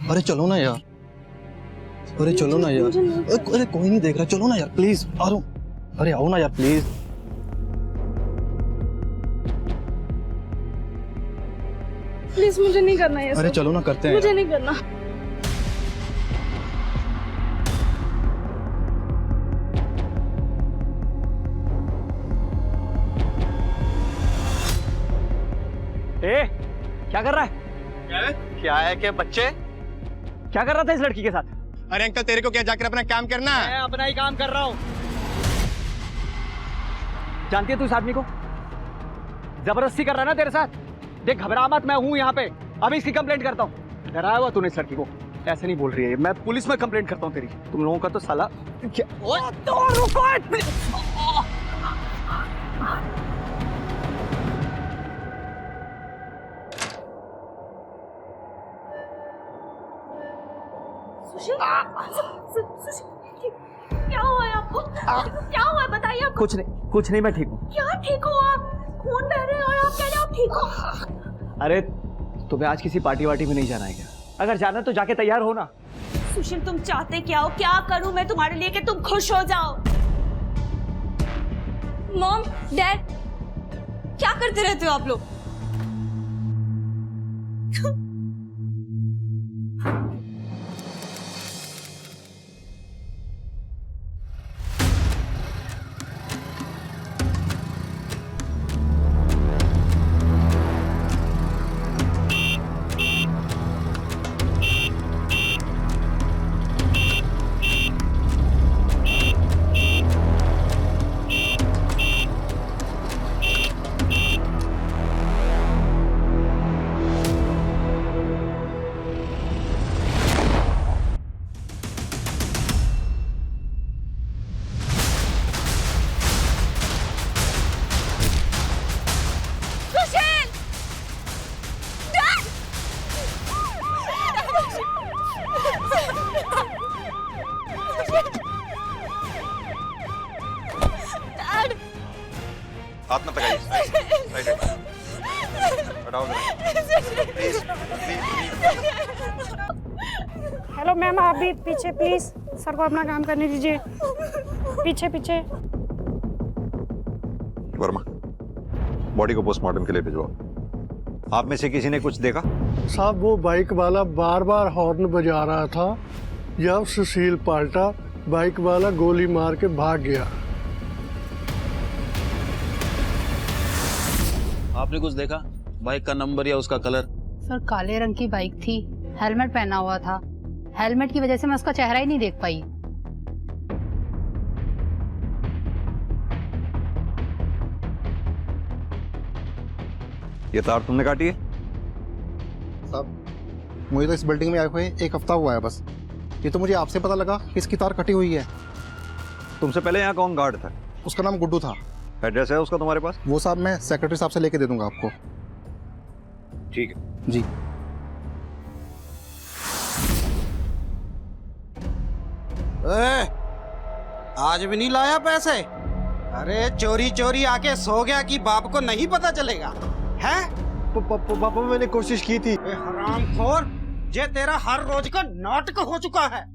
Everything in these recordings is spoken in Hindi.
अरे चलो ना यार, अरे चलो ना यार, अरे कोई नहीं देख रहा, चलो ना यार प्लीज। अरे आओ ना यार प्लीज। प्लीज मुझे नहीं करना ये। अरे चलो ना करते हैं। मुझे नहीं करना। ए, क्या कर रहा है? क्या है कि बच्चे क्या कर रहा था इस लड़की के साथ? अरे अंकल तेरे को क्या, जाकर अपना काम करना है। मैं अपना ही काम कर रहा हूँ। जानती है तू इस आदमी को? जबरदस्ती कर रहा है ना तेरे साथ। देख घबरा मत, मैं हूँ यहाँ पे, अभी इसकी कंप्लेंट करता हूँ। डराया हुआ तूने इस लड़की को, ऐसे नहीं बोल रही है। मैं पुलिस में कंप्लेंट करता हूँ तेरी। तुम लोगों का तो साला क्या... तो रुको। सुशील, क्या हुआ है आपको? क्या हुआ है बताइए आपको। कुछ नहीं, मैं ठीक हूँ। क्या ठीक हो आप? खून बह रहे हैं और आप कह रहे हो आप ठीक हो? अरे तुम्हें आज किसी पार्टी वार्टी में नहीं जाना है क्या? अगर जाना तो जाके तैयार हो ना। सुशील तुम चाहते क्या हो? क्या करूं मैं तुम्हारे लिए कि तुम खुश हो जाओ? मॉम, डैड, क्या करते रहते हो आप लोग? हाथ मत लगाइए। हटाओ हेलो मैम, आप भी पीछे प्लीज, सर को अपना काम करने दीजिए। पीछे पीछे। वर्मा, बॉडी को पोस्टमार्टम के लिए भिजवाओ। आप में से किसी ने कुछ देखा? साहब वो बाइक वाला बार बार हॉर्न बजा रहा था। जब सुशील पलटा, बाइक वाला गोली मार के भाग गया। आपने कुछ देखा? बाइक का नंबर या उसका कलर? सर काले रंग की बाइक थी, हेलमेट पहना हुआ था। हेलमेट की वजह से मैं उसका चेहरा ही नहीं देख पाई। ये तार तुमने काटी है? साहब मुझे तो इस बिल्डिंग में आए हुए 1 हफ्ता हुआ है बस। ये तो मुझे आपसे पता लगा कि इसकी तार कटी हुई है। तुमसे पहले यहाँ कौन गार्ड था? उसका नाम गुड्डू था। एड्रेस है उसका तुम्हारे पास? वो साहब मैं सेक्रेटरी साहब से लेके दे दूंगा आपको। ठीक है जी। आज भी नहीं लाया पैसे? अरे चोरी चोरी आके सो गया कि बाप को नहीं पता चलेगा? हैं? पापा मैंने कोशिश की थी। हरामखोर, ये तेरा हर रोज का नाटक हो चुका है।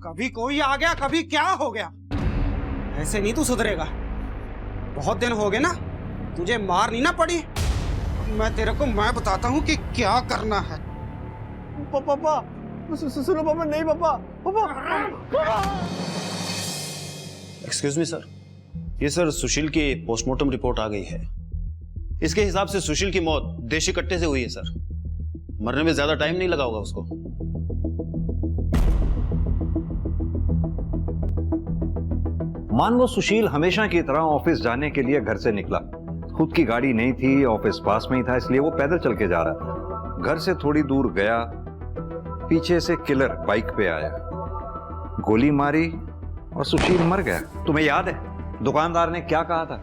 कभी कोई आ गया, कभी क्या हो गया। ऐसे नहीं तू सुधरेगा। बहुत दिन हो गए ना, तुझे मार नहीं ना पड़ी। मैं तेरे को मैं बताता हूँ कि क्या करना है। पापा सुनो पापा, नहीं पापा। एक्सक्यूज मी सर, ये सर सुशील की पोस्टमार्टम रिपोर्ट आ गई है। इसके हिसाब से सुशील की मौत देशी कट्टे से हुई है सर। मरने में ज्यादा टाइम नहीं लगा होगा उसको। मान लो सुशील हमेशा की तरह ऑफिस जाने के लिए घर से निकला। खुद की गाड़ी नहीं थी, ऑफिस पास में ही था, इसलिए वो पैदल चल के जा रहा था। घर से थोड़ी दूर गया, पीछे से किलर बाइक पे आया, गोली मारी और सुशील मर गया। तुम्हें याद है दुकानदार ने क्या कहा था?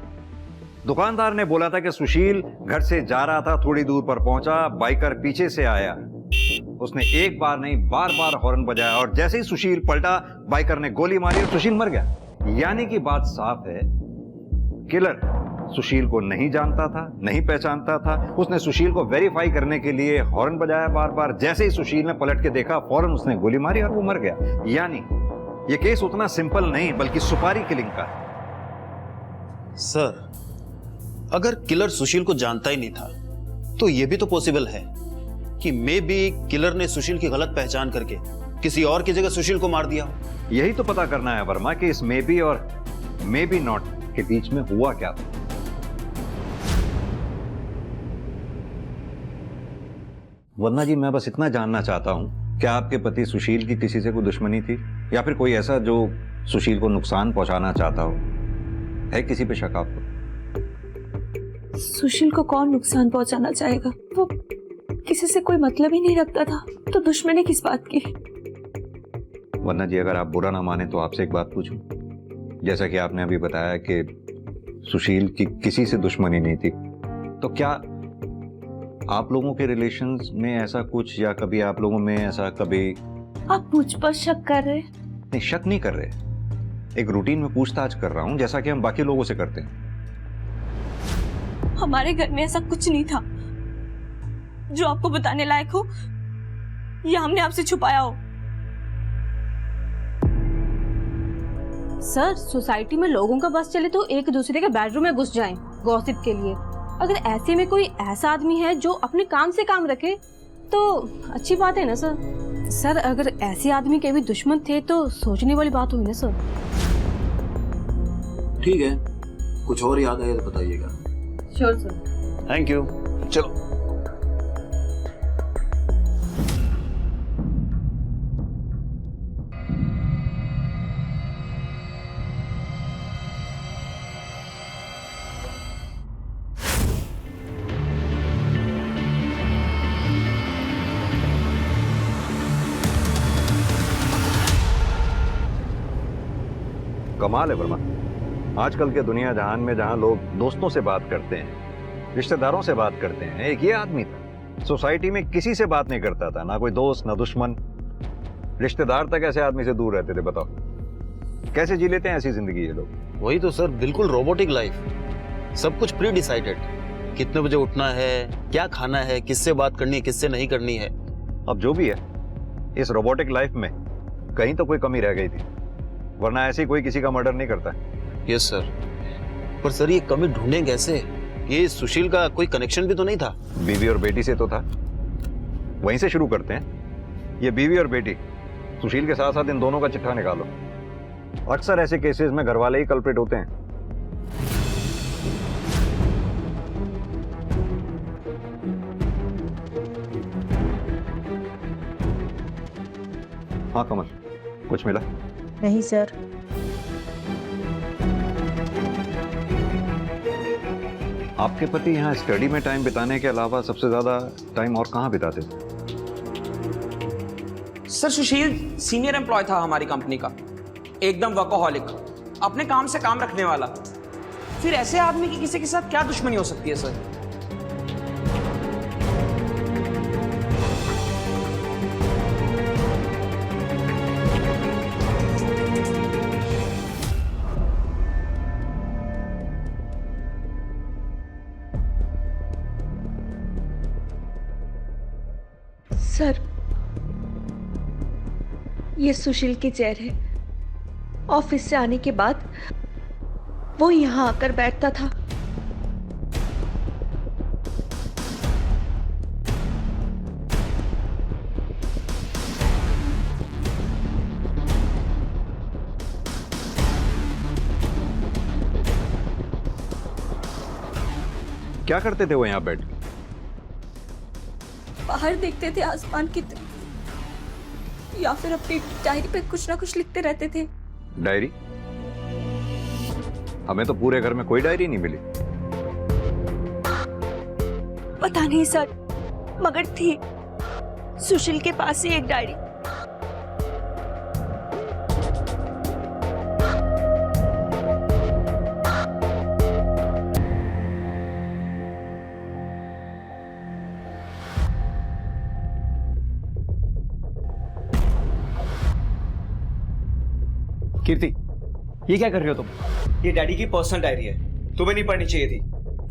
दुकानदार ने बोला था कि सुशील घर से जा रहा था, थोड़ी दूर पर पहुंचा, बाइकर पीछे से आया। उसने एक बार नहीं बार बार हॉर्न बजाया और जैसे ही सुशील पलटा, बाइकर ने गोली मारी और सुशील मर गया। यानी कि बात साफ है, किलर सुशील को नहीं जानता था, नहीं पहचानता था। उसने सुशील को वेरीफाई करने के लिए हॉर्न बजाया बार बार। जैसे ही सुशील ने पलट के देखा, फौरन उसने गोली मारी और वो मर गया। यानी ये केस उतना सिंपल नहीं बल्कि सुपारी किलिंग का है। सर, अगर किलर सुशील को जानता ही नहीं था तो यह भी तो पॉसिबल है कि मे बी किलर ने सुशील की गलत पहचान करके किसी और की जगह सुशील को मार दिया। यही तो पता करना है वर्मा कि इस मे बी और मे बी नॉट के बीच में हुआ क्या था। वरना जी, मैं बस इतना जानना चाहता हूं, क्या आपके पति सुशील की किसी से कोई दुश्मनी थी या फिर कोई ऐसा जो सुशील को नुकसान पहुंचाना चाहता हो? है किसी पे शक आपको? सुशील को कौन नुकसान पहुंचाना चाहेगा? वो किसी से कोई मतलब ही नहीं रखता था, तो दुश्मनी किस बात की? वरना जी, अगर आप बुरा ना माने तो आपसे एक बात पूछूं। जैसा कि आपने अभी बताया कि सुशील की किसी से दुश्मनी नहीं थी, तो क्या आप लोगों के रिलेशंस में ऐसा कुछ, या कभी आप लोगों में ऐसा कभी? आप मुझ पर शक कर रहे? नहीं, शक नहीं कर रहे। एक रूटीन में पूछताछ कर रहा हूं, जैसा कि हम बाकी लोगों से करते हैं। हमारे घर में ऐसा कुछ नहीं था जो आपको बताने लायक हो या हमने आपसे छुपाया हो। सर, सोसाइटी में लोगों का बस चले तो एक दूसरे के बेडरूम में घुस जाएं गॉसिप के लिए। अगर ऐसे में कोई ऐसा आदमी है जो अपने काम से काम रखे तो अच्छी बात है ना सर। सर, अगर ऐसे आदमी के भी दुश्मन थे तो सोचने वाली बात हुई ना सर। ठीक है, कुछ और याद आए तो बताइएगा। Sure sir. Thank you. चलो। कमाल है वर्मा, आजकल के दुनिया जहान में जहां लोग दोस्तों से बात करते हैं, रिश्तेदारों से बात करते हैं, एक ये आदमी था सोसाइटी में किसी से बात नहीं करता था, ना कोई दोस्त ना दुश्मन, रिश्तेदार तक ऐसे आदमी से दूर रहते थे। बताओ कैसे जी लेते हैं ऐसी जिंदगी ये लोग? वही तो सर, बिल्कुल रोबोटिक लाइफ, सब कुछ प्री डिसाइडेड, कितने बजे उठना है, क्या खाना है, किससे बात करनी है, किससे नहीं करनी है। अब जो भी है, इस रोबोटिक लाइफ में कहीं तो कोई कमी रह गई थी, वरना ऐसे कोई किसी का मर्डर नहीं करता। यस सर, पर सर ये कमी ढूंढें कैसे? ये सुशील का कोई कनेक्शन भी तो नहीं था? बीवी और बेटी से तो था, वहीं से शुरू करते हैं। ये बीवी और बेटी, सुशील के साथ साथ इन दोनों का चिट्ठा निकालो। अक्सर ऐसे केसेस में घरवाले ही कल्प्रिट होते हैं। हाँ कमल, कुछ मिला? नहीं सर। आपके पति यहाँ स्टडी में टाइम बिताने के अलावा सबसे ज्यादा टाइम और कहाँ बिताते थे? सर, सुशील सीनियर एम्प्लॉय था हमारी कंपनी का, एकदम वर्कोहॉलिक, अपने काम से काम रखने वाला। फिर ऐसे आदमी की किसी के साथ क्या दुश्मनी हो सकती है सर? सर, ये सुशील की चेयर है। ऑफिस से आने के बाद वो यहाँ आकर बैठता था। क्या करते थे वो यहाँ बैठ के? बाहर देखते थे आसमान की तरफ, या फिर अपनी डायरी पे कुछ ना कुछ लिखते रहते थे। डायरी? हमें तो पूरे घर में कोई डायरी नहीं मिली। पता नहीं सर, मगर थी सुशील के पास ही एक डायरी। कीर्ति, ये क्या कर रहे हो तुम? ये डैडी की पर्सनल डायरी है, तुम्हें नहीं पढ़नी चाहिए थी।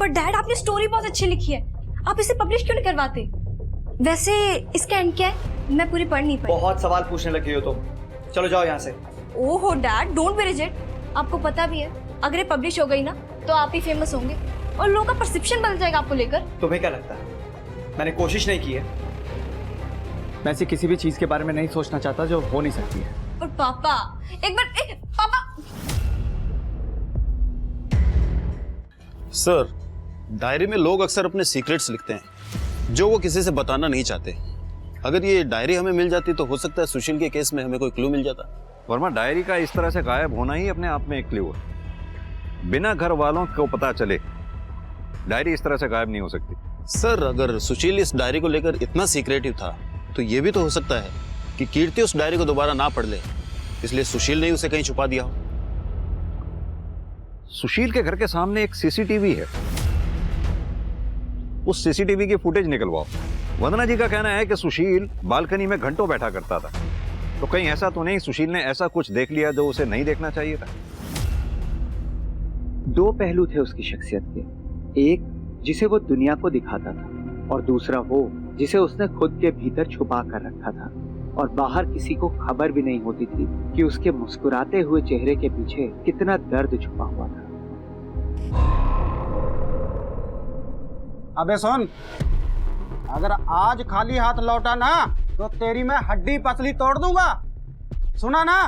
पर डैड आपने स्टोरी बहुत अच्छी लिखी है, आप इसे पब्लिश क्यों नहीं करवाते? वैसे इसका एंड क्या है? मैं पूरी पढ़ नहीं पाई। बहुत सवाल पूछने लगी हो तुम, चलो जाओ यहाँ से। ओहो डैड, डोंट बी रिजिड। आपको पता भी है अगर ये पब्लिश हो गई ना तो आप ही फेमस होंगे और लोगों का परसेप्शन बदल जाएगा आपको लेकर। तुम्हें क्या लगता है मैंने कोशिश नहीं की है? मैं ऐसी किसी भी चीज के बारे में नहीं सोचना चाहता जो हो नहीं सकती है। और पापा एक बार पापा। सर, डायरी में लोग अक्सर अपने सीक्रेट्स लिखते हैं जो वो किसी से बताना नहीं चाहते। अगर ये डायरी हमें मिल जाती तो हो सकता है सुशील के केस में हमें कोई क्लू मिल जाता। वर्मा, डायरी का इस तरह से गायब होना ही अपने आप में एक क्लू है। बिना घर वालों को पता चले डायरी इस तरह से गायब नहीं हो सकती। सर, अगर सुशील इस डायरी को लेकर इतना सीक्रेटिव था तो ये भी तो हो सकता है कि कीर्ति उस डायरी को दोबारा ना पढ़ ले, इसलिए सुशील ने उसे कहीं छुपा दिया हो। सुशील के घर के सामने एक सीसीटीवी है, उस सीसीटीवी की फुटेज निकलवाओ। वंदना जी का कहना है कि सुशील बालकनी में घंटों बैठा करता था, तो कहीं ऐसा तो नहीं सुशील ने ऐसा कुछ देख लिया जो उसे नहीं देखना चाहिए था? दो पहलू थे उसकी शख्सियत के, एक जिसे वो दुनिया को दिखाता था और दूसरा वो जिसे उसने खुद के भीतर छुपा कर रखा था और बाहर किसी को खबर भी नहीं होती थी कि उसके मुस्कुराते हुए चेहरे के पीछे कितना दर्द छुपा हुआ था। अबे सुन, अगर आज खाली हाथ लौटा ना तो तेरी मैं हड्डी पसली तोड़ दूंगा, सुना ना?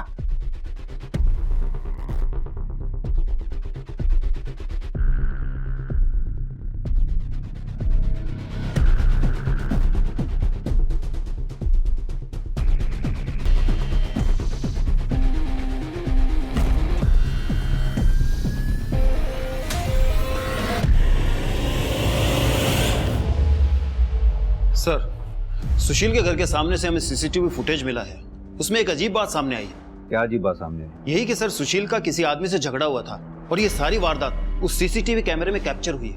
सर, सुशील के घर के सामने से हमें सीसीटीवी फुटेज मिला है, उसमें एक अजीब बात सामने आई है। क्या अजीब बात सामने आई? यही कि सर सुशील का किसी आदमी से झगड़ा हुआ था और ये सारी वारदात उस सीसीटीवी कैमरे में कैप्चर हुई है।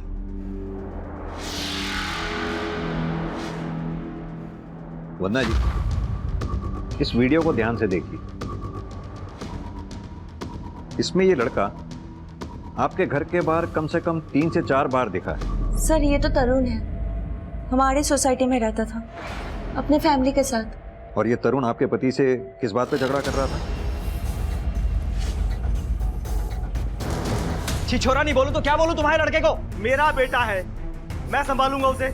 वंदना जी, इस वीडियो को ध्यान से देखिए। इसमें ये लड़का आपके घर के बाहर कम से कम 3 से 4 बार दिखा है। सर, ये तो तरुण है, हमारी सोसाइटी में रहता था अपने फैमिली के साथ। और ये तरुण आपके पति से किस बात पे झगड़ा कर रहा था? छिछोरा नहीं बोलूं तो क्या बोलूं तुम्हारे लड़के को? मेरा बेटा है, मैं संभालूंगा उसे,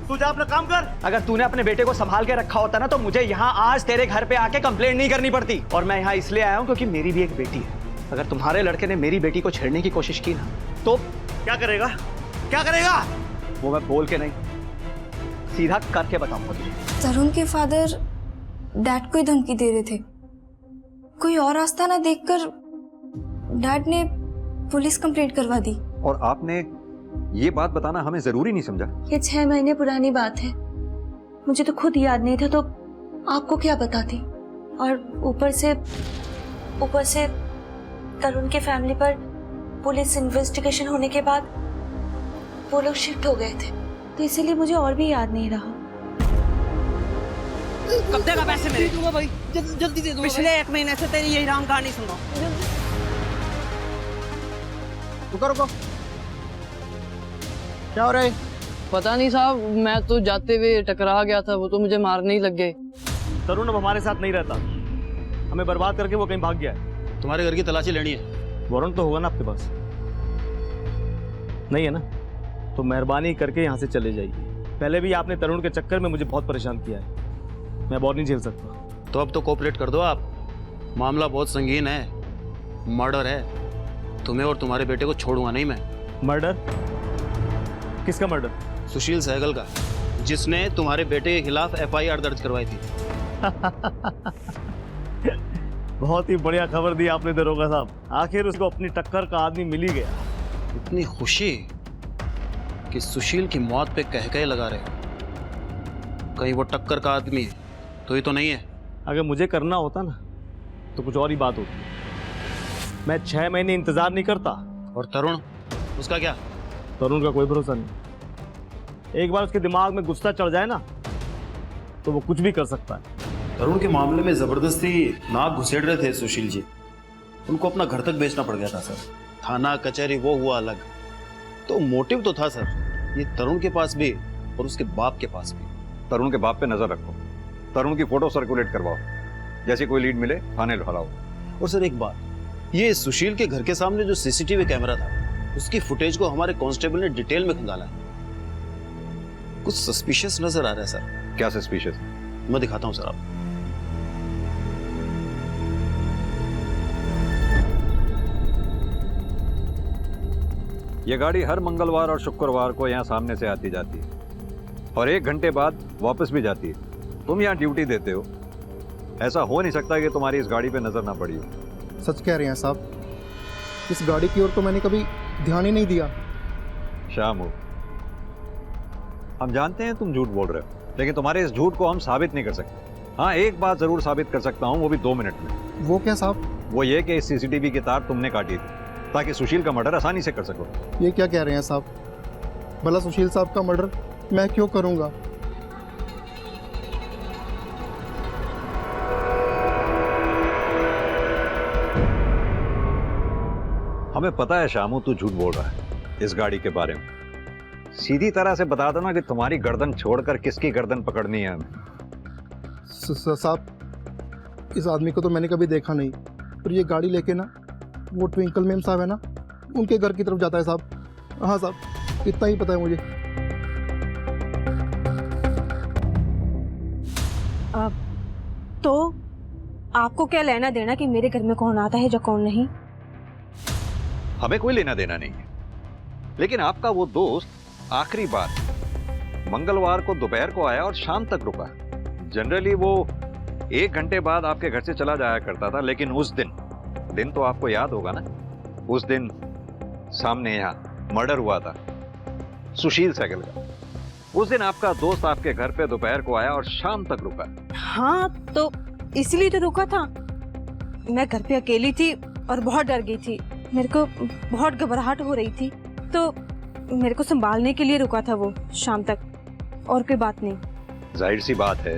तू जा अपना काम कर। अगर तूने अपने बेटे को संभाल के रखा होता ना तो मुझे यहाँ आज तेरे घर पे आके कंप्लेंट नहीं करनी पड़ती। और मैं यहाँ इसलिए आया हूँ क्योंकि मेरी भी एक बेटी है। अगर तुम्हारे लड़के ने मेरी बेटी को छेड़ने की कोशिश की ना तो क्या करेगा? क्या करेगा वो मैं बोल के नहीं, सीधा करके बताऊंगा तुझे। तरुण के फादर डैड को ही धमकी दे रहे थे। कोई और रास्ता ना देखकर डैड ने पुलिस कंप्लेंट करवा दी। और आपने ये बात बताना हमें जरूरी नहीं समझा? ये 6 महीने पुरानी बात है, मुझे तो खुद याद नहीं था तो आपको क्या बताती। और ऊपर से तरुण के फैमिली पर पुलिस इन्वेस्टिगेशन होने के बाद वो लोग शिफ्ट हो गए थे, तो इसीलिए मुझे और भी याद नहीं रहा। कब देगा पैसे मेरे? दूंगा भाई, जल्दी दे दूंगा। पिछले 1 महीने से तेरी यही राम कहानी सुन रहा हूं। रुको, क्या हो रहा है? पता नहीं साहब, मैं तो जाते हुए टकरा गया था, वो तो मुझे मारने ही लग गए। तरुण अब हमारे साथ नहीं रहता, हमें बर्बाद करके वो कहीं भाग गया है। तुम्हारे घर की तलाशी लेनी है। वारंट तो होगा ना आपके पास? नहीं है ना? तो मेहरबानी करके यहाँ से चले जाइए। पहले भी आपने तरुण के चक्कर में मुझे बहुत परेशान किया है, मैं बहुत नहीं झेल सकता। तो अब तो कोऑपरेट कर दो आप, मामला बहुत संगीन है, मर्डर है। तुम्हें और तुम्हारे बेटे को छोड़ूंगा नहीं मैं। मर्डर? किसका मर्डर? सुशील सहगल का, जिसने तुम्हारे बेटे के खिलाफ FIR दर्ज करवाई थी। बहुत ही बढ़िया खबर दी आपने दरोगा साहब, आखिर उसको अपनी टक्कर का आदमी मिल ही गया। इतनी खुशी कि सुशील की मौत पे कह लगा रहे हो, कहीं वो टक्कर का आदमी तो ये तो नहीं है। अगर मुझे करना होता ना तो कुछ और ही बात होती। मैं 6 महीने इंतजार नहीं करता। और तरुण, उसका क्या? तरुण का कोई भरोसा नहीं, एक बार उसके दिमाग में गुस्सा चढ़ जाए ना तो वो कुछ भी कर सकता है। तरुण के मामले में जबरदस्ती नाक घुसेड़ रहे थे सुशील जी, उनको अपना घर तक बेचना पड़ गया था सर। थाना कचहरी वो हुआ अलग, तो मोटिव तो था सर, ये तरुण के पास भी और उसके बाप के पास भी। तरुण के बाप पे नजर रखो, तरुण की फोटो सर्कुलेट करवाओ, जैसे कोई लीड मिले थाने लौटाओ। और सर एक बात, ये सुशील के घर के सामने जो सीसीटीवी कैमरा था, उसकी फुटेज को हमारे कांस्टेबल ने डिटेल में खंगाला है। कुछ सस्पिशियस नजर आ रहा है सर। क्या सस्पिशियस? मैं दिखाता हूं सर आपको। ये गाड़ी हर मंगलवार और शुक्रवार को यहाँ सामने से आती जाती है और 1 घंटे बाद वापस भी जाती है। तुम यहाँ ड्यूटी देते हो, ऐसा हो नहीं सकता कि तुम्हारी इस गाड़ी पे नजर ना पड़ी हो। सच कह रहे हैं साहब, इस गाड़ी की ओर तो मैंने कभी ध्यान ही नहीं दिया। शामू, हम जानते हैं तुम झूठ बोल रहे हो, लेकिन तुम्हारे इस झूठ को हम साबित नहीं कर सकते। हाँ, एक बात जरूर साबित कर सकता हूँ, वो भी 2 मिनट में। वो क्या साहब? वो ये कि इस सीसीटीवी की तार तुमने काटी थी ताकि सुशील का मर्डर आसानी से कर सको। ये क्या कह रहे हैं साहब? भला सुशील साहब का मर्डर मैं क्यों करूंगा? हमें पता है शामू, तू झूठ बोल रहा है इस गाड़ी के बारे में। सीधी तरह से बता दो ना कि तुम्हारी गर्दन छोड़कर किसकी गर्दन पकड़नी है हमें। साहब, इस आदमी को तो मैंने कभी देखा नहीं, पर ये गाड़ी लेके ना वो ट्विंकल मैम साहब है ना, उनके घर की तरफ जाता है साहब। हाँ साहब, इतना ही पता है मुझे। तो आपको क्या लेना देना कि मेरे घर में कौन आता है या कौन नहीं? हमें कोई लेना देना नहीं है, लेकिन आपका वो दोस्त आखिरी बार मंगलवार को दोपहर को आया और शाम तक रुका। जनरली वो 1 घंटे बाद आपके घर से चला जाया करता था, लेकिन उस दिन तो आपको याद होगा ना, उस दिन सामने यहाँ मर्डर हुआ था सुशील सहगल का। उस दिन आपका दोस्त आपके घर पे दोपहर को आया और शाम तक रुका। हाँ, तो इसलिए तो रुका था। मैं घर पे अकेली थी और बहुत डर गई थी, मेरे को बहुत घबराहट हो रही थी, तो मेरे को संभालने के लिए रुका था वो शाम तक, और कोई बात नहीं। जाहिर सी बात है,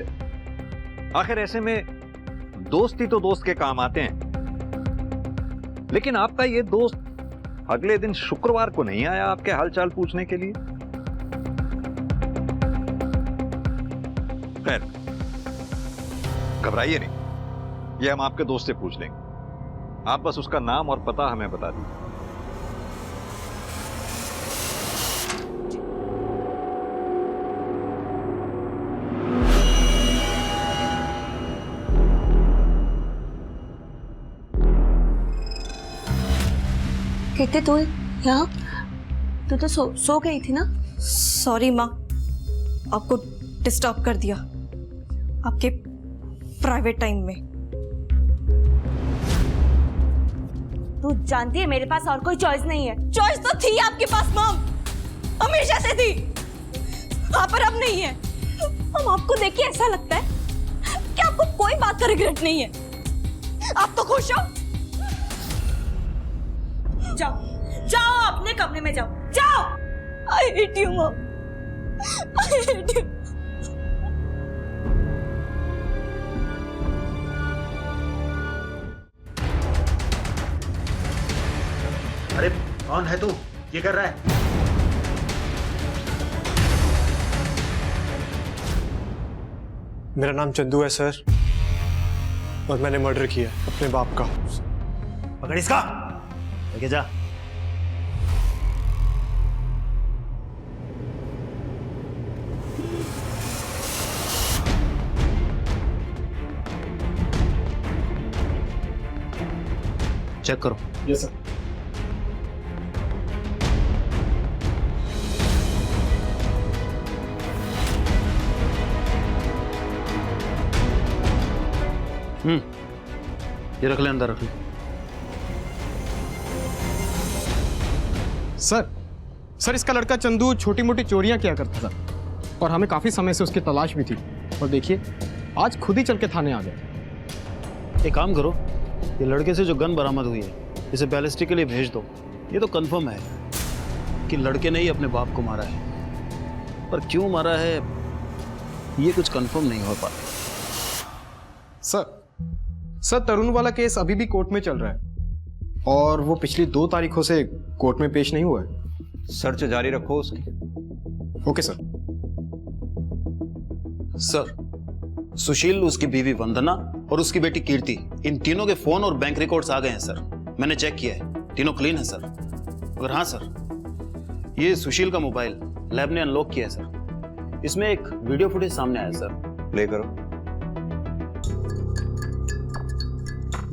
आखिर ऐसे में दोस्ती तो दोस्त के काम आते हैं, लेकिन आपका ये दोस्त अगले दिन शुक्रवार को नहीं आया आपके हालचाल पूछने के लिए। खैर, घबराइए नहीं, ये हम आपके दोस्त से पूछ लेंगे। आप बस उसका नाम और पता हमें बता दीजिए। कहते तू यहाँ, तू तो सो गई थी ना? सॉरी माँ, आपको डिस्टर्ब कर दिया आपके प्राइवेट टाइम में। तू जानती है मेरे पास और कोई चॉइस नहीं है। चॉइस तो थी आपके पास मॉम, हमेशा से थी, हाँ पर अब नहीं है। हम आपको देख के ऐसा लगता है कि आपको कोई बात का रिग्रेट नहीं है। आप तो खुश हो। जाओ जाओ, अपने कमरे में जाओ, जाओ। I hate you mom, I hate you. अरे कौन है तू? ये कर रहा है? मेरा नाम चंदू है सर, और मैंने मर्डर किया अपने बाप का। पकड़ इसका, लेके जा। चेक करो। Yes sir. ये रख ले, अंदर रख ले। सर इसका लड़का चंदू छोटी मोटी चोरियां किया करता था और हमें काफी समय से उसकी तलाश भी थी, और देखिए आज खुद ही चल के थाने आ गए। एक काम करो, ये लड़के से जो गन बरामद हुई है इसे बैलिस्टिक के लिए भेज दो। ये तो कंफर्म है कि लड़के ने ही अपने बाप को मारा है, पर क्यों मारा है ये कुछ कंफर्म नहीं हो पाता। सर तरुण वाला केस अभी भी कोर्ट में चल रहा है और वो पिछली 2 तारीखों से कोर्ट में पेश नहीं हुआ है। सर्च जारी रखो उसकी। Okay sir. सर, सुशील, उसकी बीवी वंदना और उसकी बेटी कीर्ति, इन तीनों के फोन और बैंक रिकॉर्ड्स आ गए हैं सर। मैंने चेक किया है, तीनों क्लीन है सर। और हाँ सर, ये सुशील का मोबाइल लैब ने अनलॉक किया है सर। इसमें एक वीडियो फुटेज सामने आया सर। प्ले करो।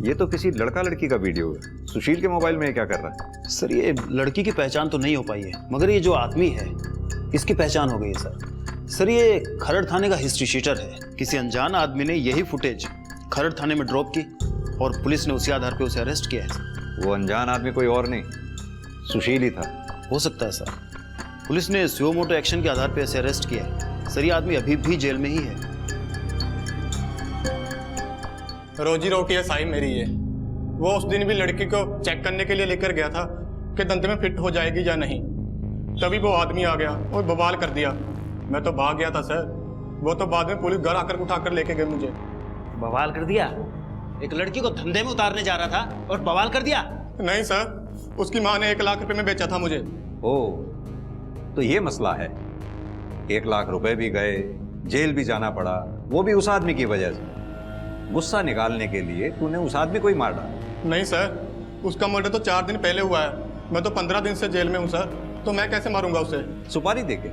ये तो किसी लड़का लड़की का वीडियो है। सुशील के मोबाइल में ये क्या कर रहा है? सर, ये लड़की की पहचान तो नहीं हो पाई है, मगर ये जो आदमी है इसकी पहचान हो गई है सर। सर, ये खरड़ थाने का हिस्ट्री शीटर है। किसी अनजान आदमी ने यही फुटेज खरड़ थाने में ड्रॉप की और पुलिस ने उसी आधार पे उसे अरेस्ट किया है सर। वो अनजान आदमी कोई और नहीं, सुशील ही था। हो सकता है सर। पुलिस ने सुओ मोटो एक्शन के आधार पे इसे अरेस्ट किया है सर। ये आदमी अभी भी जेल में ही है। रोजी रोटी है साई मेरी ये। वो उस दिन भी लड़की को चेक करने के लिए लेकर गया था कि दंत में फिट हो जाएगी या नहीं। तभी वो आदमी आ गया और बवाल कर दिया। मैं तो भाग गया था सर। वो तो बाद में पुलिस घर आकर उठाकर लेके गए मुझे। बवाल कर दिया? एक लड़की को धंधे में उतारने जा रहा था और बवाल कर दिया? नहीं सर, उसकी माँ ने 1 लाख रुपए में बेचा था मुझे। ओ, तो ये मसला है। 1 लाख रुपए भी गए, जेल भी जाना पड़ा, वो भी उस आदमी की वजह से। गुस्सा निकालने के लिए तूने उस आदमी को ही मार डाला। नहीं सर, उसका मर्डर तो 4 दिन पहले हुआ है। मैं तो 15 दिन से जेल में हूँ सर, तो मैं कैसे मारूंगा उसे? सुपारी देके?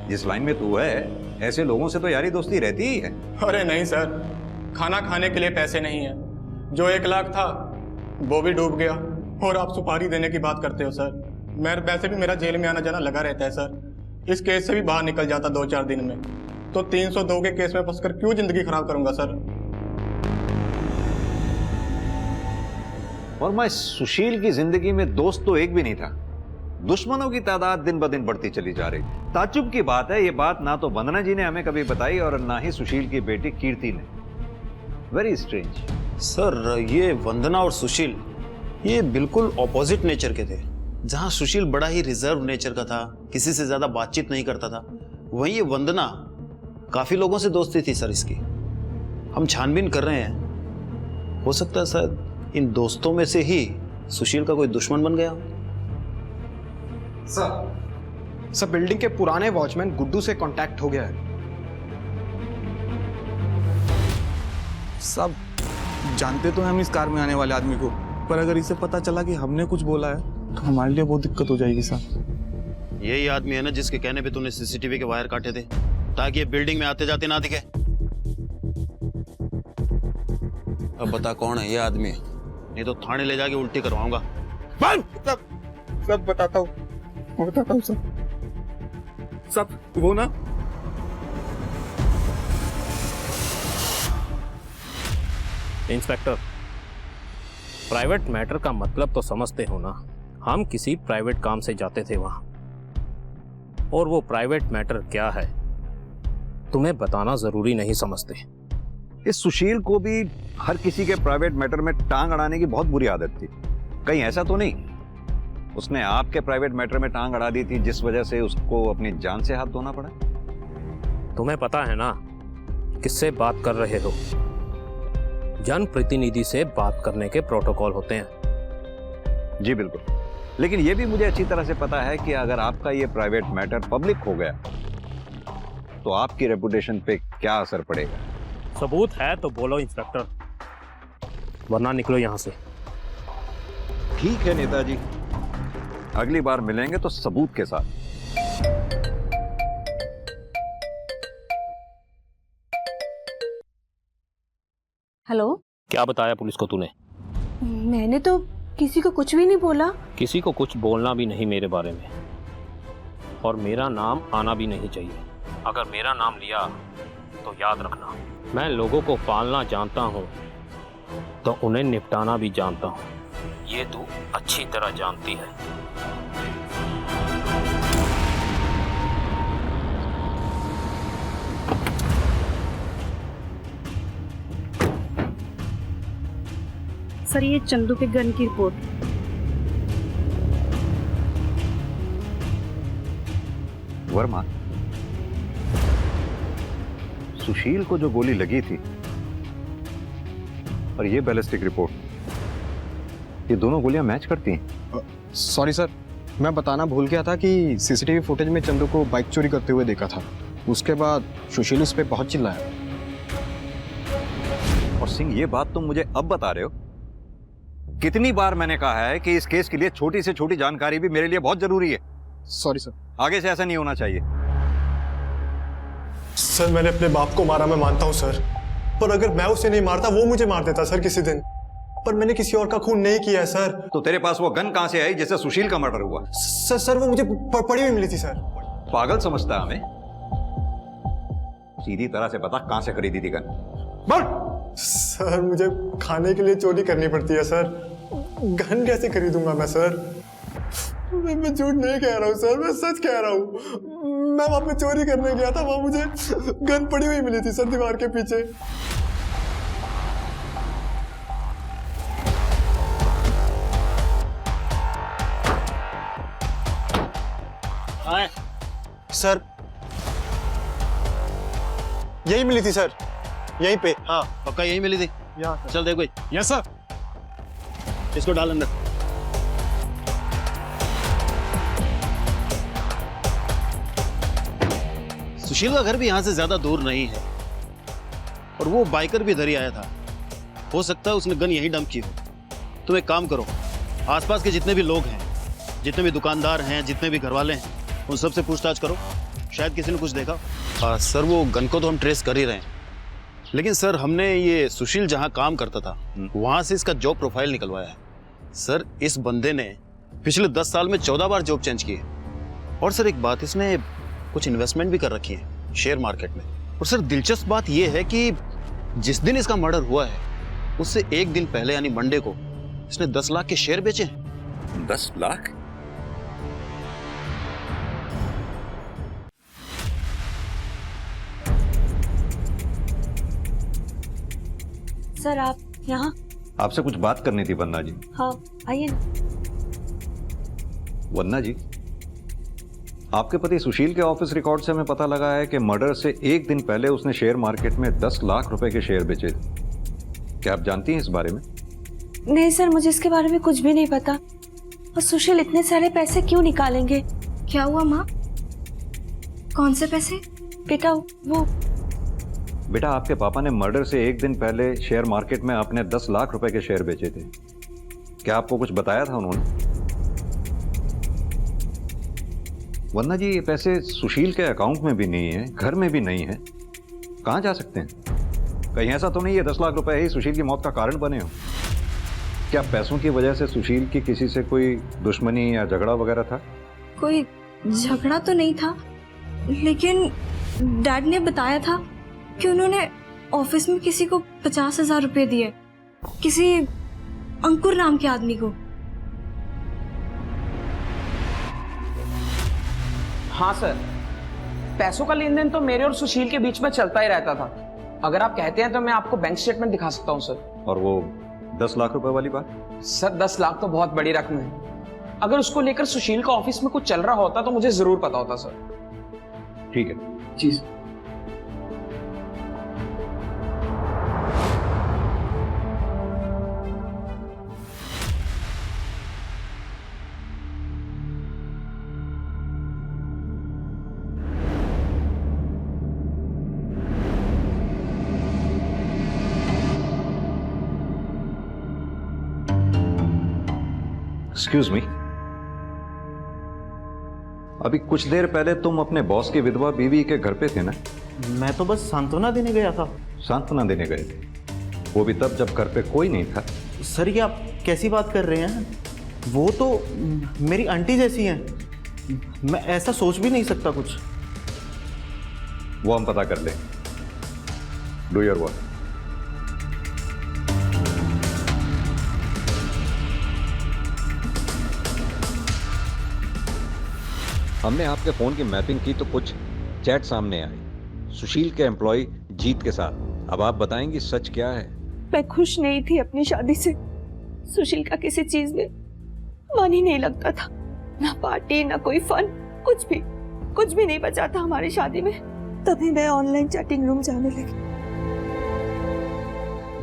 जिस लाइन में तू है, ऐसे लोगों से तो यारी दोस्ती रहती ही है। अरे नहीं सर, खाना खाने के लिए पैसे नहीं है। जो 1 लाख था वो भी डूब गया और आप सुपारी देने की बात करते हो सर। मैं वैसे भी मेरा जेल में आना जाना लगा रहता है सर। इस केस से भी बाहर निकल जाता 2-4 दिन में, तो 302 के केस में फंसकर क्यों जिंदगी खराब करूंगा सर? और मैं सुशील की जिंदगी में दोस्त तो एक भी नहीं था। दुश्मनों की तादाद दिन ब दिन बढ़ती चली जा रही। ताज्जुब की बात है, ये बात ना तो वंदना जी ने हमें कभी बताई और ना ही सुशील की बेटी कीर्ति ने। Very strange. सर, ये वंदना और सुशील ये बिल्कुल ऑपोजिट नेचर के थे। जहां सुशील बड़ा ही रिजर्व नेचर का था, किसी से ज्यादा बातचीत नहीं करता था, वहीं ये वंदना काफी लोगों से दोस्ती थी सर इसकी। हम छानबीन कर रहे हैं, हो सकता है सर इन दोस्तों में से ही सुशील का कोई दुश्मन बन गया हो। सर, बिल्डिंग के पुराने वॉचमैन गुड्डू से कांटेक्ट हो गया है। सब जानते तो हैं हम इस कार में आने वाले आदमी को, पर अगर इसे पता चला कि हमने कुछ बोला है तो हमारे लिए बहुत दिक्कत हो जाएगी सर। यही आदमी है ना जिसके कहने पे तूने सीसीटीवी के वायर काटे थे ताकि ये बिल्डिंग में आते जाते ना दिखे? अब बता कौन है ये आदमी, नहीं तो थाने ले जाके उल्टी करवाऊंगा। सब बताता हूँ सर। सब वो ना, इंस्पेक्टर, प्राइवेट मैटर का मतलब तो समझते हो ना। हम किसी प्राइवेट काम से जाते थे वहां, और वो प्राइवेट मैटर क्या है तुम्हें बताना जरूरी नहीं समझते। इस सुशील को भी हर किसी के प्राइवेट मैटर में टांग अड़ाने की बहुत बुरी आदत थी। कहीं ऐसा तो नहीं उसने आपके प्राइवेट मैटर में टांग अड़ा दी थी जिस वजह से उसको अपनी जान से हाथ धोना पड़ा? तुम्हें पता है ना किससे बात कर रहे हो? जनप्रतिनिधि से बात करने के प्रोटोकॉल होते हैं। जी बिल्कुल, लेकिन यह भी मुझे अच्छी तरह से पता है कि अगर आपका ये प्राइवेट मैटर पब्लिक हो गया तो आपकी रेपुटेशन पे क्या असर पड़ेगा। सबूत है तो बोलो इंस्पेक्टर, वरना निकलो यहां से। ठीक है नेताजी, अगली बार मिलेंगे तो सबूत के साथ। हेलो, क्या बताया पुलिस को तूने? मैंने तो किसी को कुछ भी नहीं बोला। किसी को कुछ बोलना भी नहीं मेरे बारे में, और मेरा नाम आना भी नहीं चाहिए। अगर मेरा नाम लिया तो याद रखना, मैं लोगों को पालना जानता हूँ तो उन्हें निपटाना भी जानता हूँ। ये तू अच्छी तरह जानती है। सर, ये चंदू के गन की रिपोर्ट। वर्मा, सुशील को जो गोली लगी थी और ये बैलिस्टिक रिपोर्ट, ये दोनों गोलियां मैच करती हैं। सॉरी सर, मैं बताना भूल गया था कि सीसीटीवी फुटेज में चंदू को बाइक चोरी करते हुए देखा था। उसके बाद सुशील उस पर बहुत चिल्लाया। और सिंह, ये बात तुम मुझे अब बता रहे हो? कितनी बार मैंने कहा है कि इस केस के लिए छोटी से छोटी जानकारी भी मेरे लिए बहुत जरूरी है। Sorry sir. आगे से ऐसा नहीं होना चाहिए। सर मैंने अपने बाप को मारा, मैं मानता हूँ सर, पर अगर मैं उसे नहीं मारता वो मुझे मार देता सर किसी दिन। पर मैंने किसी और का खून नहीं किया है सर। तो तेरे पास वो गन कहां से आई जिससे सुशील का मर्डर हुआ? सर वो मुझे पड़ी हुई मिली थी सर। पागल समझता है हमें? सीधी तरह से बता, कहां से खरीदी थी गन? बोल। सर मुझे खाने के लिए चोरी करनी पड़ती है सर, गन कैसे खरीदूंगा मैं सर? मैं झूठ नहीं कह रहा हूँ सर, मैं सच कह रहा हूँ। मैं वहां पे चोरी करने गया था, वहां मुझे गन पड़ी हुई मिली थी सर दीवार के पीछे। सर यही मिली थी सर, यहीं पे। हाँ पक्का यही मिली थी। चल देखो। Yes sir. इसको डाल अंदर। सुशील का घर भी यहां से ज्यादा दूर नहीं है और वो बाइकर भी इधर ही आया था। हो सकता है उसने गन यहीं डंप की हो। तुम एक काम करो, आसपास के जितने भी लोग हैं, जितने भी दुकानदार हैं, जितने भी घरवाले हैं, उन सबसे पूछताछ करो, शायद किसी ने कुछ देखा। सर वो गन को तो हम ट्रेस कर ही रहे हैं, लेकिन सर हमने ये सुशील जहां काम करता था वहां से इसका जॉब प्रोफाइल निकलवाया है। सर इस बंदे ने पिछले 10 साल में 14 बार जॉब चेंज की है। और सर एक बात, इसने कुछ इन्वेस्टमेंट भी कर रखी है शेयर मार्केट में। और सर दिलचस्प बात यह है कि जिस दिन इसका मर्डर हुआ है उससे एक दिन पहले यानी मंडे को इसने 10 लाख के शेयर बेचे हैं। 10 लाख? सर आप यहाँ? आपसे कुछ बात करनी थी वन्ना जी। हाँ आइए ना। वन्ना जी, आपके पति सुशील के ऑफिस रिकॉर्ड से हमें पता लगा है कि मर्डर से एक दिन पहले उसने शेयर मार्केट में 10 लाख रुपए के शेयर बेचे थे। क्या आप जानती हैं इस बारे में? नहीं सर, मुझे इसके बारे में कुछ भी नहीं पता। और सुशील इतने सारे पैसे क्यों निकालेंगे? क्या हुआ माँ? कौन से पैसे? बेटा आपके पापा ने मर्डर से एक दिन पहले शेयर मार्केट में अपने 10 लाख रुपए के शेयर बेचे थे। क्या आपको कुछ बताया था उन्होंने? वन्ना जी, ये पैसे सुशील के अकाउंट में भी नहीं है, घर में भी नहीं है, कहां जा सकते हैं? कहीं ऐसा तो नहीं है 10 लाख रुपए ही सुशील की मौत का कारण बने हो? क्या पैसों की वजह से सुशील की किसी से कोई दुश्मनी या झगड़ा वगैरह था? कोई झगड़ा तो नहीं था, लेकिन डैड ने बताया था कि उन्होंने ऑफिस में किसी को 50,000 रुपए दिए, किसी अंकुर नाम के आदमी को। हाँ सर, पैसों का लेन देन तो मेरे और सुशील के बीच में चलता ही रहता था। अगर आप कहते हैं तो मैं आपको बैंक स्टेटमेंट दिखा सकता हूँ सर। और वो 10 लाख रुपए वाली बात? सर 10 लाख तो बहुत बड़ी रकम है। अगर उसको लेकर सुशील का ऑफिस में कुछ चल रहा होता तो मुझे जरूर पता होता सर। ठीक है जी। एक्सक्यूज मी, अभी कुछ देर पहले तुम अपने बॉस की विधवा बीवी के घर पे थे ना? मैं तो बस सांत्वना देने गया था। सांत्वना देने गए थे? वो भी तब जब घर पे कोई नहीं था। सर ये आप कैसी बात कर रहे हैं? वो तो मेरी आंटी जैसी हैं, मैं ऐसा सोच भी नहीं सकता कुछ। वो हम पता कर लें। Do your work. हमने आपके फोन की मैपिंग की तो कुछ चैट सामने आए सुशील के एम्प्लॉय जीत के साथ। अब आप बताएंगी सच क्या है? मैं खुश नहीं थी अपनी शादी से। सुशील का किसी चीज में मन ही नहीं लगता था, ना पार्टी ना कोई फन, कुछ भी नहीं बचा था हमारी शादी में। तभी मैं ऑनलाइन चैटिंग रूम जाने लगी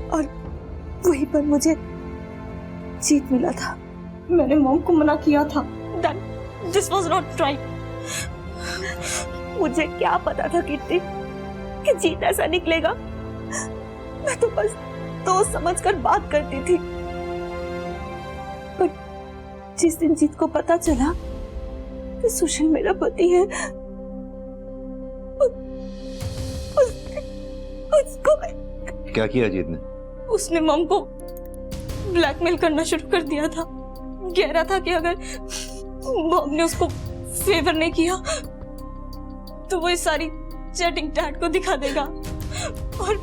और वहीं पर मुझे जीत मिला था। मैंने मॉम को मना किया था, दिस वॉज नॉट राइट। मुझे क्या पता था कीर्ति कि जीत ऐसा निकलेगा। मैं तो बस दोस्त समझकर बात करती थी, पर जिस दिन जीत को पता चला कि सुशील मेरा पति है, उसको क्या किया जीत ने? उसने मम को ब्लैकमेल करना शुरू कर दिया था। कह रहा था कि अगर मम ने उसको फेवर नहीं किया तो वो इस सारी चैटिंग डैड को दिखा देगा और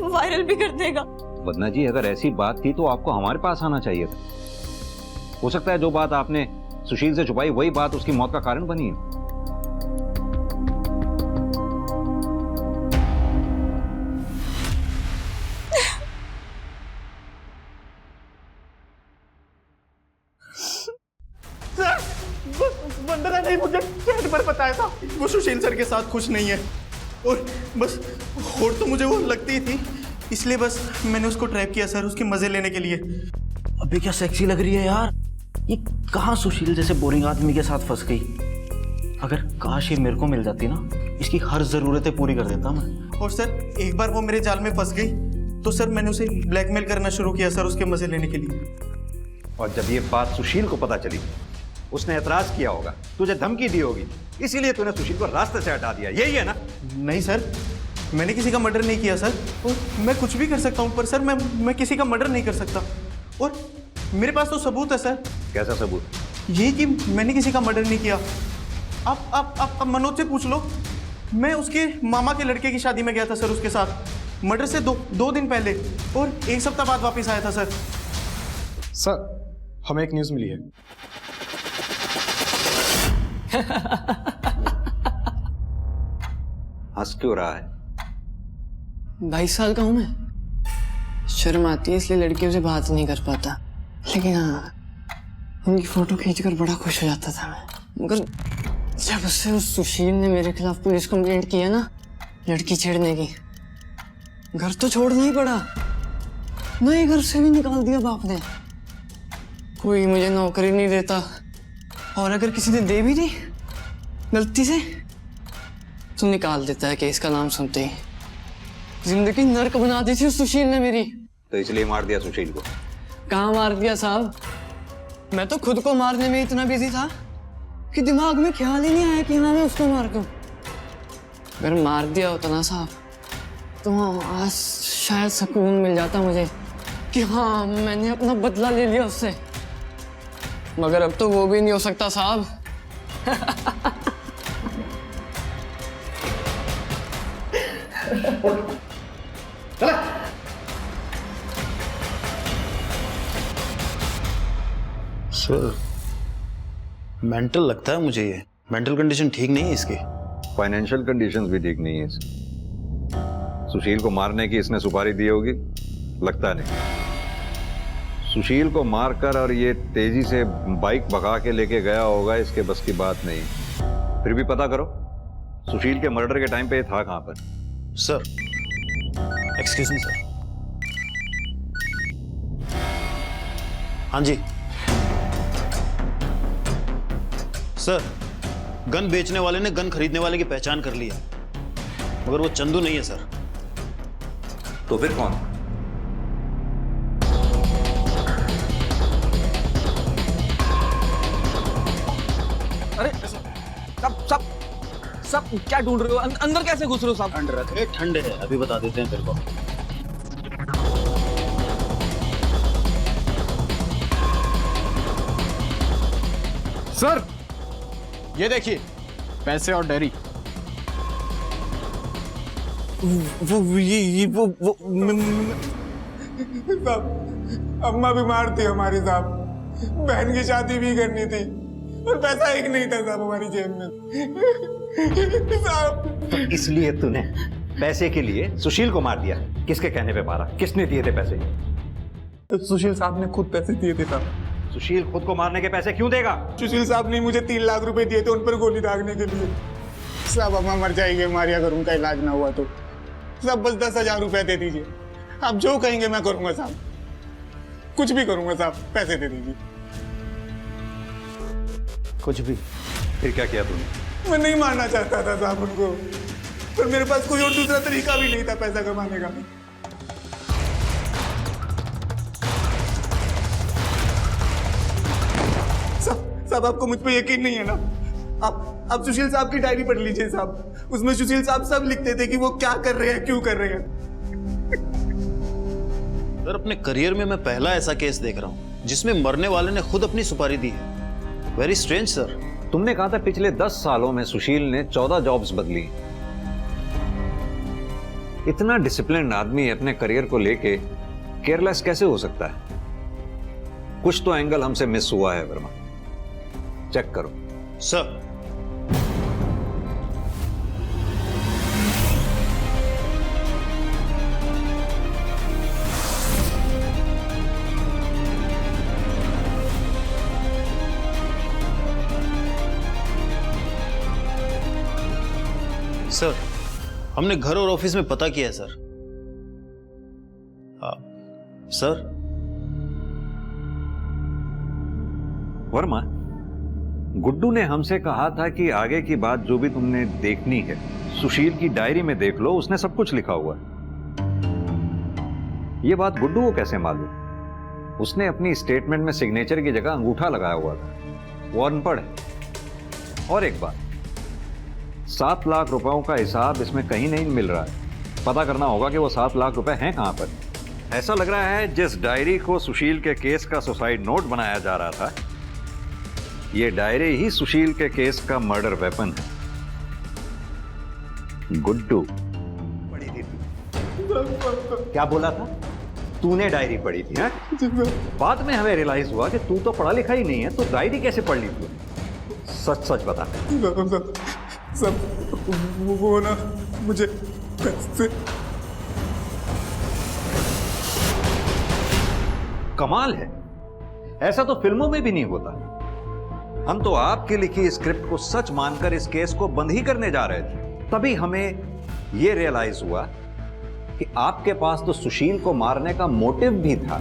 वायरल भी कर देगा। वदना जी, अगर ऐसी बात थी तो आपको हमारे पास आना चाहिए था। हो सकता है जो बात आपने सुशील से छुपाई वही बात उसकी मौत का कारण बनी है। वंदना ने मुझे चैट पर बताया था वो सुशील सर के साथ खुश नहीं है, और बस होड़ तो मुझे वो लगती ही थी, इसलिए बस मैंने उसको ट्रैप किया सर, उसके मजे लेने के लिए। अबे क्या सेक्सी लग रही है यार, ये कहाँ सुशील जैसे बोरिंग आदमी के साथ फंस गई। अगर काश ये मेरे को मिल जाती ना, इसकी हर जरूरतें पूरी कर देता मैं। और सर एक बार वो मेरे जाल में फंस गई तो सर मैंने उसे ब्लैकमेल करना शुरू किया सर, उसके मजे लेने के लिए। और जब ये बात सुशील को पता चली, उसने एतराज किया होगा, तुझे धमकी दी होगी, इसीलिए तूने सुशील को रास्ते से हटा दिया, यही है ना? नहीं सर, मैंने किसी का मर्डर नहीं किया सर, और मैं कुछ भी कर सकता हूँ, पर सर मैं किसी का मर्डर नहीं कर सकता। और मेरे पास तो सबूत है सर। कैसा सबूत? यही कि मैंने किसी का मर्डर नहीं किया। आप मनोज से पूछ लो, मैं उसके मामा के लड़के की शादी में गया था सर उसके साथ, मर्डर से दो दिन पहले, और एक सप्ताह बाद वापस आया था सर। सर हमें एक न्यूज़ मिली है। हंस क्यों रहा है? 22 साल का हूं मैं, शर्म आती है इसलिए लड़कियों से बात नहीं कर पाता, लेकिन हाँ उनकी फोटो खींचकर बड़ा खुश हो जाता था मैं। मगर जब से उस सुशील ने मेरे खिलाफ पुलिस कंप्लेंट की है ना, लड़की छेड़ने की, घर तो छोड़ना ही पड़ा, नए घर से भी निकाल दिया बाप ने। कोई मुझे नौकरी नहीं देता, और अगर किसी ने दे भी दी गलती से तो निकाल देता है केस का नाम सुनते ही। जिंदगी नर्क बना दी थी उस सुशील ने मेरी। तो इसलिए मार दिया सुशील को? कहाँ मार दिया साहब, मैं तो खुद को मारने में इतना बिजी था कि दिमाग में ख्याल ही नहीं आया कि हाँ मैं उसको मार दूं। अगर मार दिया होता ना साहब तो आज शायद सुकून मिल जाता मुझे कि हाँ मैंने अपना बदला ले लिया उससे, मगर अब तो वो भी नहीं हो सकता साहब। सर मेंटल लगता है मुझे, ये मेंटल कंडीशन ठीक नहीं है इसकी। फाइनेंशियल कंडीशंस भी ठीक नहीं है इसकी। सुशील को मारने की इसने सुपारी दी होगी, लगता नहीं। सुशील को मारकर और ये तेजी से बाइक भगा के लेके गया होगा, इसके बस की बात नहीं। फिर भी पता करो सुशील के मर्डर के टाइम पे ये था कहां पर? Sir excuse me sir. हाँ जी सर, गन बेचने वाले ने गन खरीदने वाले की पहचान कर ली है, मगर वो चंदू नहीं है सर। तो फिर कौन? अरे सब क्या ढूंढ रहे हो? अंदर कैसे घुस रहे हो साहब? ठंड रखे, ठंड है, अभी बता देते हैं तेरे को। सर ये देखिए पैसे और डायरी। साहब अम्मा बीमार थी हमारी साहब, बहन की शादी भी करनी थी और पैसा एक नहीं था साहब हमारी जेब में साहब। इसलिए तूने पैसे के लिए सुशील को मार दिया? किसके कहने पे मारा? किसने दिए थे पैसे? सुशील साहब ने खुद पैसे दिए थे साहब। सुशील खुद को मारने के पैसे क्यों देगा? सुशील साहब ने मुझे 3 लाख रुपए दिए थे उन पर गोली दागने के लिए। साहब अम्मा मर जाएगी हमारी अगर उनका इलाज ना हुआ तो। साहब बस 10,000 रुपए दे दीजिए, आप जो कहेंगे मैं करूंगा साहब, कुछ भी करूंगा साहब, पैसे दे दीजिए। कुछ भी। फिर क्या किया तूने? मैं नहीं मारना चाहता था साहब उनको, पर मेरे पास कोई और दूसरा तरीका भी नहीं था पैसा कमाने का। साहब आपको मुझ पे यकीन नहीं है ना? आप सुशील साहब की डायरी पढ़ लीजिए साहब, उसमें सुशील साहब सब लिखते थे कि वो क्या कर रहे हैं, क्यों कर रहे हैं। सर अपने करियर में मैं पहला ऐसा केस देख रहा हूं जिसमें मरने वाले ने खुद अपनी सुपारी दी है। Very strange sir. तुमने कहा था पिछले 10 सालों में सुशील ने 14 जॉब्स बदली। इतना डिसिप्लिन आदमी अपने करियर को लेके केयरलेस कैसे हो सकता है? कुछ तो एंगल हमसे मिस हुआ है वर्मा, चेक करो। सर सर हमने घर और ऑफिस में पता किया है सर। सर वर्मा, गुड्डू ने हमसे कहा था कि आगे की बात जो भी तुमने देखनी है सुशील की डायरी में देख लो, उसने सब कुछ लिखा हुआ है। यह बात गुड्डू को कैसे मालूम? उसने अपनी स्टेटमेंट में सिग्नेचर की जगह अंगूठा लगाया हुआ था। वो अनपढ़ है। और एक बात, 7 लाख रुपयों का हिसाब इसमें कहीं नहीं मिल रहा है। पता करना होगा कि वो 7 लाख रुपए हैं कहां पर। ऐसा लग रहा है जिस डायरी को सुशील के केस का सुसाइड नोट बनाया जा रहा था, ये डायरी ही सुशील के केस का मर्डर वेपन है। गुड्डू पढ़ी थी? क्या बोला था? तूने डायरी पढ़ी थी? बाद में हमें रियलाइज हुआ कि तू तो पढ़ा लिखा ही नहीं है, तो डायरी कैसे पढ़ ली तू? सच सच बता। सब वो ना मुझे पैसे। कमाल है, ऐसा तो फिल्मों में भी नहीं होता। हम तो आपकी लिखी स्क्रिप्ट को सच मानकर इस केस को बंद ही करने जा रहे थे। तभी हमें यह रियलाइज हुआ कि आपके पास तो सुशील को मारने का मोटिव भी था।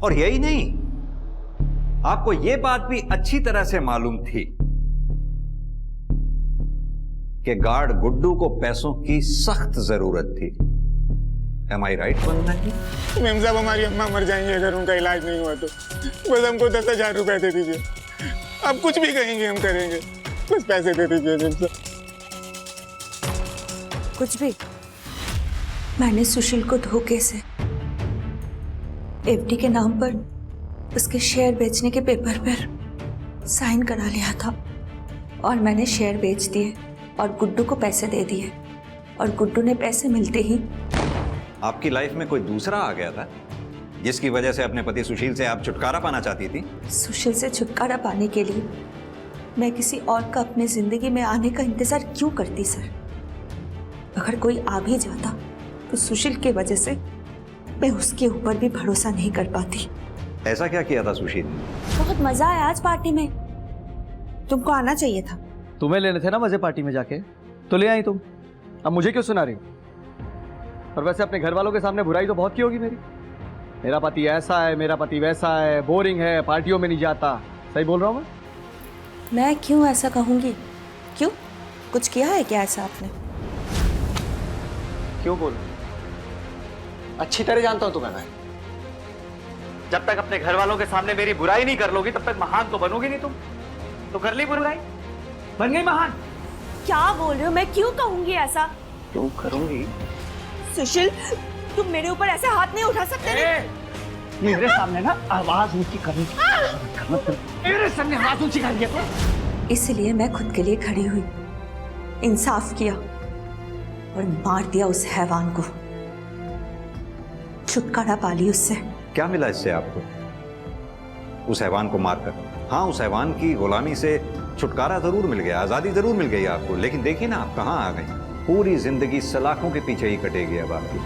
और यही नहीं, आपको यह बात भी अच्छी तरह से मालूम थी कि गार्ड गुड्डू को पैसों की सख्त जरूरत थी। Am I right Vandana ji? Ma'am साहब हमारी अम्मा मर जाएंगे अगर उनका इलाज नहीं हुआ तो। बस हमको 10,000 रुपए दे दीजिए। आप कुछ भी कहेंगे हम करेंगे, बस पैसे दे दीजिए मेम साहब। कुछ भी? मैंने सुशील को धोखे से एफडी के नाम पर उसके शेयर बेचने के पेपर पर साइन करा लिया था और मैंने शेयर बेच दिए और गुड्डू को पैसे दे दिए और गुड्डू ने पैसे मिलते ही आपकी लाइफ में कोई दूसरा आ गया था जिसकी वजह से अपने पति सुशील से आप छुटकारा पाना चाहती थी? सुशील से छुटकारा पाने के लिए मैं किसी और का अपने जिंदगी में आने का इंतजार क्यों करती सर? अगर कोई आ भी जाता तो सुशील की वजह से मैं उसके ऊपर भी भरोसा नहीं कर पाती। ऐसा क्या किया था सुशील ने? बहुत मजा आया आज पार्टी में, तुमको आना चाहिए था। तुम्हें लेने थे ना मजे पार्टी में जाके, तो ले आई तुम। अब मुझे क्यों सुना रही हो? और वैसे अपने घर वालों के सामने बुराई तो बहुत की होगी मेरी। मेरा पति ऐसा है, मेरा पति वैसा है, बोरिंग है, पार्टियों में नहीं जाता। सही बोल रहा हूँ मैं क्यों ऐसा कहूंगी? क्यों, कुछ किया है क्या ऐसा आपने? क्यों बोल? अच्छी तरह जानता हूं तुम्हें मैं। जब तक अपने घर वालों के सामने मेरी बुराई नहीं कर लोगी तब तक महान तो बनोगी नहीं तुम। तो कर ली बुराई, बन गई महान। क्या बोल रहे हो? मैं क्यों कहूंगी ऐसा? क्यों करूंगी? सुशील, तुम मेरे ऊपर ऐसे हाथ नहीं उठा सकते। मेरे सामने ना आवाज ऊंची करनी, मेरे सामने हाथ ऊंची कर दिया तो। इसलिए मैं खुद के लिए खड़ी हुई, इंसाफ किया और मार दिया उस हैवान को। छुटकारा पा ली उससे। क्या मिला इससे आपको उस हैवान को मारकर? हाँ, उस हैवान की गुलामी से छुटकारा जरूर मिल गया, आजादी जरूर मिल गई आपको, लेकिन देखिए ना आप कहाँ आ गई। पूरी जिंदगी सलाखों के पीछे ही कटेगी अब आपकी।